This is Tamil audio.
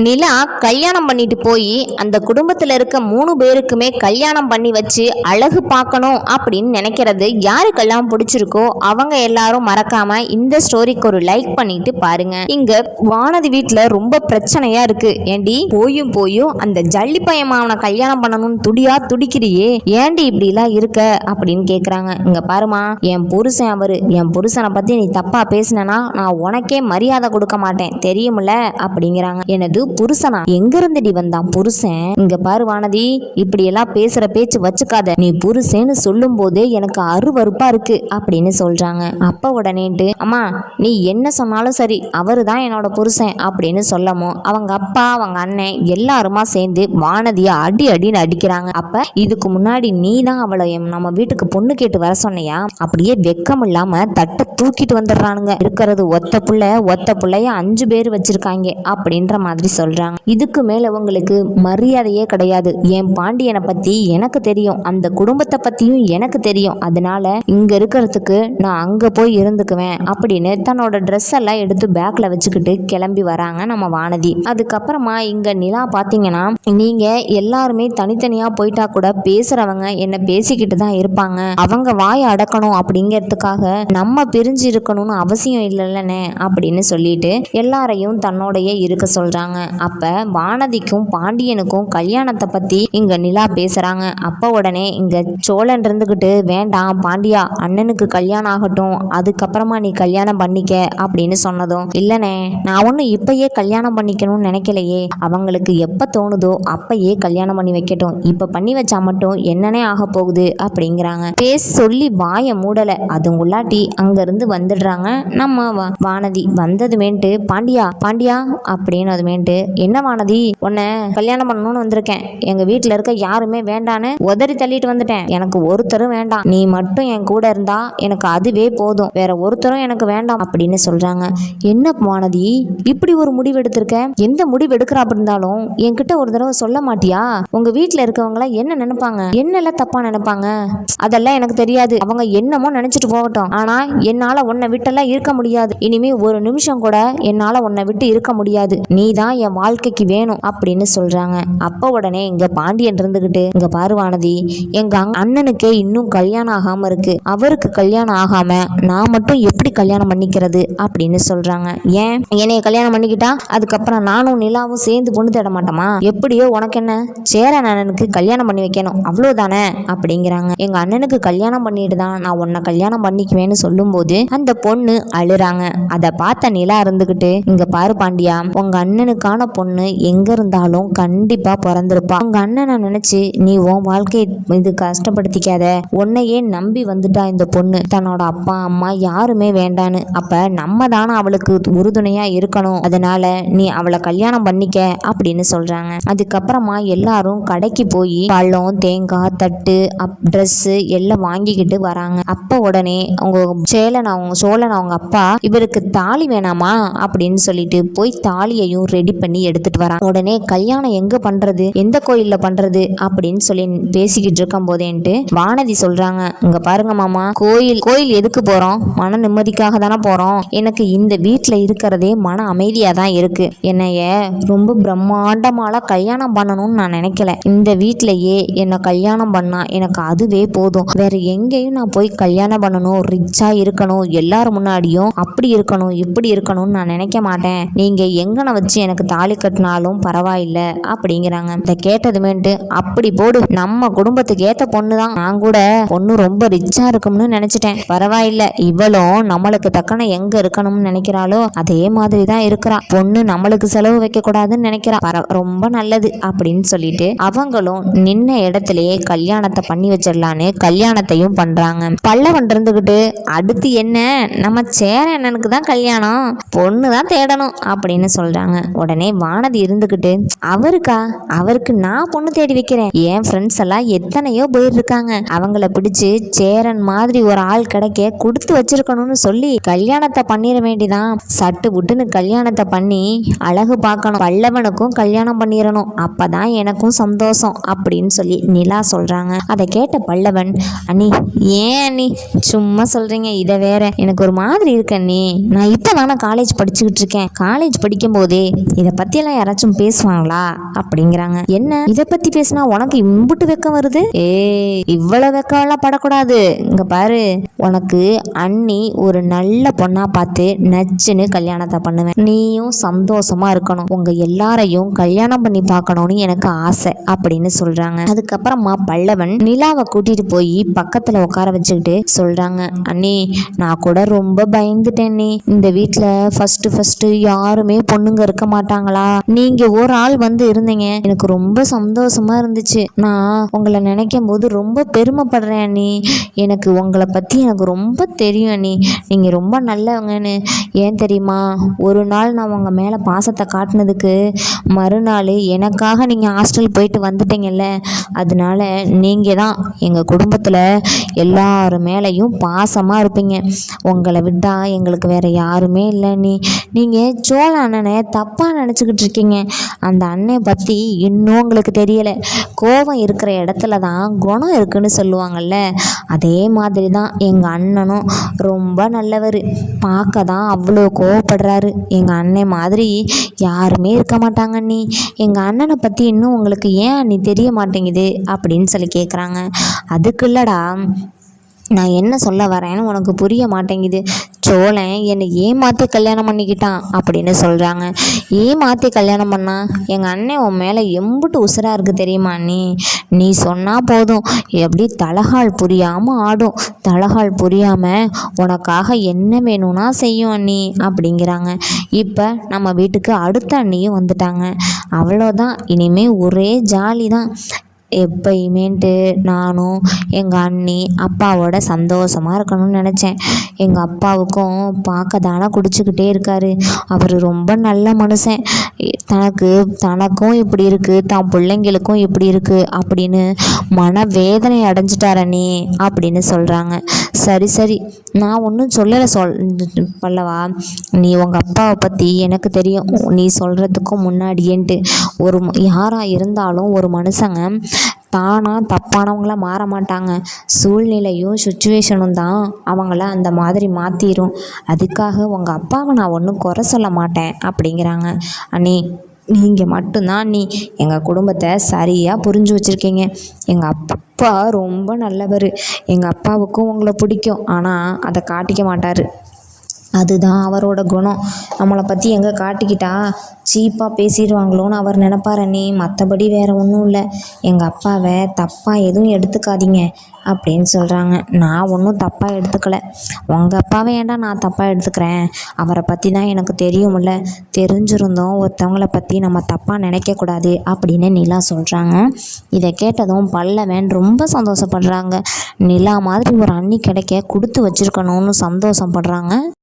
நிலா கல்யாணம் பண்ணிட்டு போய் அந்த குடும்பத்துல இருக்க 3 பேருக்குமே கல்யாணம் பண்ணி வச்சு அழகு பார்க்கணும் அப்படின்னு நினைக்கிறது யாருக்கெல்லாம் பிடிச்சிருக்கோ அவங்க எல்லாரும் மறக்காம இந்த ஸ்டோரிக்கு ஒரு லைக் பண்ணிட்டு பாருங்க. இங்க வானதி வீட்டுல ரொம்ப பிரச்சனையா இருக்கு. ஏண்டி போயும் அந்த ஜல்லி பையன் கல்யாணம் பண்ணணும்னு துடிக்கிறியே, ஏண்டி இப்படி எல்லாம் இருக்க அப்படின்னு கேக்குறாங்க. இங்க பாருமா, என் புருஷன் அவரு, என் புருஷனை பத்தி நீ தப்பா பேசினா நான் உனக்கே மரியாதை கொடுக்க மாட்டேன் தெரியுமில்ல அப்படிங்கிறாங்க. எனது புருஷனா? எங்க இருந்துடி வந்தான் புருஷன்? இங்க பாரு வானதி, இப்படி எல்லாம் பேசுற பேச்சு வச்சுக்காத. நீ புருஷன்னு சொல்லும் போதே எனக்கு அருவருப்பா இருக்கு அப்படின்னு சொல்றாங்க. அப்ப உடனேட்டு அம்மா நீ என்ன சொன்னாலும் சரி, அவரு தான் என்னோட புருஷன் அப்படின்னு சொல்லமோ அவங்க அப்பா அவங்க அண்ணன் எல்லாருமா சேர்ந்து வானதிய அடின்னு அடிக்கிறாங்க. அப்ப இதுக்கு முன்னாடி நீ தான் அவளை நம்ம வீட்டுக்கு பொண்ணு கேட்டு வர சொன்னையா? அப்படியே வெக்கம் இல்லாம தட்டை தூக்கிட்டு வந்துடுறானுங்க. இருக்கிறது ஒத்த புள்ளைய 5 பேர் வச்சிருக்காங்க அப்படின்ற மாதிரி சொல்றாங்க. இதுக்கு மேல உங்களுக்கு மரியாதையே கிடையாது. என் பாண்டியனை பத்தி எனக்கு தெரியும், அந்த குடும்பத்தை பத்தியும் எனக்கு தெரியும். அதனால இங்க இருக்கிறதுக்கு நான் அங்க போய் இருந்துக்குவேன் அப்படின்னு தன்னோட ட்ரெஸ் எல்லாம் எடுத்து பேக்ல வச்சுக்கிட்டு கிளம்பி வராங்க நம்ம வானதி. அதுக்கப்புறமா இங்க நிலா பாத்தீங்கன்னா, நீங்க எல்லாருமே தனித்தனியா போயிட்டா கூட பேசுறவங்க என்ன பேசிக்கிட்டு தான் இருப்பாங்க, அவங்க வாயை அடக்கணும் அப்படிங்கிறதுக்காக நம்ம பிரிஞ்சு இருக்கணும்னு அவசியம் இல்லைல்லனே அப்படின்னு சொல்லிட்டு எல்லாரையும் தன்னோடைய இருக்க சொல்றாங்க. அப்ப வானதிக்கும் பாண்டியனுக்கும் கல்யாணத்தை பத்தி இங்க நிலா பேசுறாங்க. அப்ப உடனே இங்க சோழன் இருந்துகிட்டு, வேண்டாம் பாண்டியா, அண்ணனுக்கு கல்யாணம் ஆகட்டும், அதுக்கப்புறமா நீ கல்யாணம் பண்ணிக்க அப்படின்னு சொன்னதும், இல்லனே நான் ஒன்னும் இப்பயே கல்யாணம் பண்ணிக்கணும்னு நினைக்கலையே, அவங்களுக்கு எப்ப தோணுதோ அப்பயே கல்யாணம் பண்ணி வைக்கட்டும், இப்ப பண்ணி வச்சா மட்டும் என்னன்னே ஆக போகுது அப்படிங்கிறாங்க. பேச சொல்லி வாய மூடல, அதுங்குள்ளாட்டி அங்க இருந்து வந்துடுறாங்க நம்ம வானதி. வந்ததுமேட்டு பாண்டியா அப்படின்னு அதுமேட்டு, என்ன வானதி, உன்னை கல்யாணம் பண்ணணும்னு வந்திருக்கேன், எங்க வீட்டுல இருக்க யாருமே வேண்டான்னு உதறி தள்ளிட்டு வந்துட்டேன், எனக்கு ஒருத்தரும் வேண்டாம், நீ மட்டும் என் கூட இருந்தா எனக்கு அதுவே போதும், வேற ஒருத்தரும் எனக்கு வேண்டாம் அப்படின்னு சொல்றாங்க. என்ன வானதி இப்படி ஒரு முடிவு எடுத்திருக்க? எந்த முடிவு எடுக்கிறா இருந்தாலும் என்கிட்ட ஒரு தடவை சொல்ல மாட்டியா? உங்க வீட்டுல இருக்கவங்கள என்ன நினைப்பாங்க, என்னெல்லாம் தப்பா நினைப்பாங்க, அதெல்லாம் எனக்கு தெரியாது, அவங்க என்னமோ நினைச்சிட்டு போகட்டும், ஆனா என்னால உன்னை விட்டெல்லாம் இருக்க முடியாது, இனிமே ஒரு நிமிஷம் கூட என்னால உன்னை விட்டு இருக்க முடியாது, நீ தான் என் வாழ்க்கைக்கு வேணும் அப்படின்னு சொல்றாங்க. அப்ப உடனே இங்க பாண்டியன் இருந்துகிட்டு, இங்க பாரு வானதி, எங்க அண்ணனுக்கே இன்னும் கல்யாணம் ஆகாம இருக்கு, அவருக்கு கல்யாணம் ஆகாம நான் மட்டும் எப்படி கல்யாணம் பண்ணிக்கிறது அப்படின்னு சொல்றாங்க. ஏன் என்னைய கல்யாணம் பண்ணிக்கிட்டா அதுக்கப்புறம் நானும் நிலாவும் சேர்ந்து பொண்ணு தேட மாட்டோமா? எப்படியோ உனக்கு என்ன, சேரன் அண்ணனுக்கு கல்யாணம் பண்ணி வைக்கணும் அவ்வளவுதானே அப்படிங்கிறாங்க. எங்க அண்ணனுக்கு கல்யாணம் பண்ணிட்டு தான் நான் உன்னை கல்யாணம் பண்ணிக்குவேன்னு சொல்லும் போது அந்த பொண்ணு அழுறாங்க. அதை பார்த்த நிலா இருந்துகிட்டு, இங்க பாரு பாண்டியா, உங்க அண்ணனுக்கான பொண்ணு எங்க இருந்தாலும் கண்டிப்பா பிறந்திருப்பா, உங்க அண்ணனை நினைச்சு நீ உன் வாழ்க்கையை இது கஷ்டப்படுத்திக்காத, உன்னையே நம்பி வந்துட்டா இந்த பொண்ணு, தன்னோட அப்பா அம்மா யாருமே வேண்டான்னு, அப்ப நம்ம தானே அவளுக்கு உறுதுணையா இருக்கணும், அதனால நீ அவளை கல்யாணம் பண்ணிக்க அப்படின்னு சொல்றாங்க. அதுக்கப்புறமா எல்லாரும் கடைக்கு போய் பழம் தேங்காய் தட்டு ட்ரெஸ் எல்லாம் வாங்கிக்கிட்டு வராங்க. அப்ப உடனே அவங்க சோழன் அவங்க அப்பா, இவருக்கு தாலி வேணாமா அப்படின்னு சொல்லிட்டு போய் தாலியையும் ரெடி பண்ணி எடுத்துட்டு வரான். உடனே கல்யாணம் எங்க பண்றது, எந்த கோயில்ல பண்றது அப்படின்னு சொல்லி பேசிக்கிட்டு இருக்கும் போதேன்ட்டு வானதி சொல்றாங்க, இங்க பாருங்க மாமா, கோயில் எதுக்கு போறோம், மன நிம்மதிக்காக தானே போறோம், எனக்கு இந்த வீட்டுல இருக்கிறதே மன அமைதியா தான் இருக்கு, என்னைய ரொம்ப பிரம்மாண்டமால கல்யாணம் பண்ணணும்னு நான் நினைக்கல, இந்த வீட்லயே என்ன கல்யாணம் பண்ணா எனக்கு அதுவே போதும், வேற எங்கேயும் நான் போய் கல்யாணம் பண்ணணும், ரிச்சா இருக்கணும், எல்லாரும் முன்னாடியும் அப்படி இருக்கணும் இப்படி இருக்கணும்னு நான் நினைக்க மாட்டேன், நீங்க எங்கன வச்சு எனக்கு தாலி கட்டினாலும் பரவாயில்ல அப்படிங்கிறாங்க. இதை கேட்டதுமேட்டு, அப்படி போடு, நம்ம குடும்பத்துக்கு ஏத்த பொண்ணு தான், நான் கூட பொண்ணு ரொம்ப ரிச்சா இருக்கும்னு நினைச்சிட்டேன், பரவாயில்ல, இவளும் நம்மளுக்கு தக்கன எங்க இருக்கணும்னு நினைக்கிறாளோ அதே மாதிரி தான் இருக்கிறா, பொண்ணு நம்மளுக்கு செலவு வைக்க கூடாதுன்னு நினைக்கிறா, ரொம்ப நல்லது அப்படின்னு சொல்லிட்டு அவங்களும் நின்ன இடத்திலேயே கல்யாணத்தை பண்ணி வச்சிடலான்னு கல்யாணத்தையும் பண்றாங்க. பல்லவன் இருந்துகிட்டு, அடுத்து என்ன, நம்ம சேரனுக்கு தான் கல்யாணம், பொண்ணு தான் தேடணும் அப்படின்னு சொல்றாங்க. உடனே வானதி இருந்துகிட்டு, அவருக்கு நான் பொண்ணு தேடி வைக்கிறேன், என் ஃப்ரெண்ட்ஸ் எல்லாம் எத்தனையோ போயிருக்காங்க, அவங்கள பிடிச்சு சேரன் மாதிரி ஒரு ஆள் கிடைக்க கொடுத்து வச்சிருக்கணும்னு சொல்லி கல்யாணத்தை பண்ணிட வேண்டிதான், சட்டு புட்டுன்னு கல்யாணத்தை பண்ணி அழகு பார்க்கணும், பல்லவனுக்கும் கல்யாணம் பண்ணிடணும், அப்பதான் எனக்கும் சந்தோஷம் அப்படின்னு சொல்லி நிலா சொல்றாங்க. அதை கேட்ட பல்லவன், அண்ணி ஏன் அண்ணி சும்மா சொல்றீங்க, இதை வேற எனக்கு ஒரு மாதிரி இருக்கு அண்ணி, நான் இப்பதானே காலேஜ் படிச்சுக்கிட்டு இருக்கேன், காலேஜ் படிக்கும் போதே இதை பற்றியெல்லாம் யாராச்சும் பேசுவாங்களா அப்படிங்கிறாங்க. என்ன இதை பற்றி பேசினா உனக்கு இம்புட்டு வெக்கம் வருது? இவ்வளோ வெக்கம்லாம் படக்கூடாது. இங்கே பாரு, உனக்கு அண்ணி ஒரு நல்ல பொண்ணா பார்த்து நச்சுன்னு கல்யாணத்தை பண்ணுவேன். நீயும் சந்தோஷமா இருக்கணும். உங்க எல்லாரையும் கல்யாணம் பண்ணி பார்க்கணும்னு எனக்கு ஆசை அப்படின்னு சொல்றாங்க. அதுக்கப்புறமா பல்லவன் நிலாவை கூட்டிட்டு போய் பக்கத்துல உட்கார வச்சுக்கிட்டு சொல்றாங்க, அண்ணி நான் கூட ரொம்ப பயந்துட்டேன். நீ இந்த வீட்டுல ஃபர்ஸ்ட் யாருமே பொண்ணுங்க இருக்க மாட்டாங்களா, நீங்க ஒரு ஆள் வந்து இருந்தீங்க, எனக்கு ரொம்ப சந்தோஷமா இருந்துச்சு. நான் உங்களை நினைக்கும் போது ரொம்ப பெருமைப்படுறேன் அண்ணி. எனக்கு உங்களை பத்தி எனக்கு ரொம்ப தெரியும் அண்ணி, நீங்க ரொம்ப நல்லவங்கன்னு. ஏன் தெரியுமா, ஒரு நாள் நான் உங்க மேல பாசத்தை காட்டினதுக்கு மறுநாள் எனக்காக நீங்கள் ஹாஸ்டல் போயிட்டு வந்துட்டீங்கல்ல, அதனால நீங்கள் தான் எங்கள் குடும்பத்தில் எல்லார் மேலேயும் பாசமாக இருப்பீங்க. உங்களை விட்டால் எங்களுக்கு வேறு யாருமே இல்லை. நீங்கள் சோழ அண்ணனை தப்பாக நினச்சிக்கிட்டு இருக்கீங்க. அந்த அண்ணனை பற்றி இன்னும் உங்களுக்கு தெரியலை. கோபம் இருக்கிற இடத்துல தான் குணம் இருக்குன்னு சொல்லுவாங்கள்ல, அதே மாதிரி தான் எங்கள் அண்ணனும். ரொம்ப நல்லவர். பார்க்க தான் அவ்வளோ கோவப்படுறாரு. எங்கள் அண்ணன் மாதிரி யாருமே இருக்க மாட்டாங்க அண்ணி. எங்கள் அண்ணனை பற்றி இன்னும் உங்களுக்கு ஏன் அண்ணி தெரிய மாட்டேங்குது அப்படின்னு சொல்லி கேட்குறாங்க. அதுக்கு இல்லைடா, நான் என்ன சொல்ல வரேன்னு உனக்கு புரிய மாட்டேங்குது. சோழன் என்னை ஏமாற்றி கல்யாணம் பண்ணிக்கிட்டான் அப்படின்னு சொல்கிறாங்க. ஏமாற்றி கல்யாணம் பண்ணா எங்கள் அண்ணன் உன் மேலே எம்புட்டு உசுராக இருக்குது தெரியுமா அண்ணி? நீ சொன்னால் போதும், எப்படி தலகால் புரியாமல் ஆடும். தலகால் புரியாமல் உனக்காக என்ன வேணும்னா செய்யும் அண்ணி அப்படிங்கிறாங்க. இப்போ நம்ம வீட்டுக்கு அடுத்த அண்ணியும் வந்துட்டாங்க. அவ்வளோதான், இனிமேல் ஒரே ஜாலி தான். எப்பயுமேன்ட்டு நானும் எங்கள் அண்ணி அப்பாவோட சந்தோஷமாக இருக்கணும்னு நினச்சேன். எங்கள் அப்பாவுக்கும் பார்க்க தானே குடிச்சிக்கிட்டே இருக்காரு. அவர் ரொம்ப நல்ல மனுஷன். தனக்கும் இப்படி இருக்குது, தான் பிள்ளைங்களுக்கும் இப்படி இருக்குது அப்படின்னு மனவேதனை அடைஞ்சிட்டார நீ அப்படின்னு சொல்கிறாங்க. சரி நான் ஒன்றும் சொல்லலை பல்லவா, நீ உங்கள் அப்பாவை பற்றி எனக்கு தெரியும். நீ சொல்கிறதுக்கும் முன்னாடியேன்ட்டு யாராக இருந்தாலும் ஒரு மனுஷங்க தானாக தப்பானவங்களாக மாற மாட்டாங்க. சூழ்நிலையும் சுச்சுவேஷனும் தான் அவங்கள அந்த மாதிரி மாற்றிடும். அதுக்காக உங்கள் அப்பாவை நான் ஒன்றும் குறை சொல்ல மாட்டேன் அப்படிங்கிறாங்க. அண்ணி நீங்கள் மட்டும்தான் எங்கள் குடும்பத்தை சரியாக புரிஞ்சு வச்சுருக்கீங்க. எங்கள் அப்பா ரொம்ப நல்லவர். எங்கள் அப்பாவுக்கும் உங்களை பிடிக்கும், ஆனால் அதை காட்டிக்க மாட்டார். அதுதான் அவரோட குணம். நம்மளை பற்றி எங்கே காட்டிக்கிட்டா சீப்பாக பேசிடுவாங்களோன்னு அவர் நினைப்பார் அண்ணி. மற்றபடி வேறு ஒன்றும் இல்லை. எங்கள் அப்பாவை தப்பாக எதுவும் எடுத்துக்காதீங்க அப்படின்னு சொல்கிறாங்க. நான் ஒன்றும் தப்பாக எடுத்துக்கலை. உங்கள் அப்பாவை ஏன்டா நான் தப்பாக எடுத்துக்கிறேன்? அவரை பற்றி தான் எனக்கு தெரியுமில்ல. தெரிஞ்சிருந்தோம் ஒருத்தவங்களை பற்றி நம்ம தப்பாக நினைக்கக்கூடாது அப்படின்னு நிலா சொல்கிறாங்க. இதை கேட்டதும் பல்லவன் ரொம்ப சந்தோஷப்படுறாங்க. நிலா மாதிரி ஒரு அண்ணி கிடைக்க கொடுத்து வச்சுருக்கணும்னு சந்தோஷப்படுறாங்க.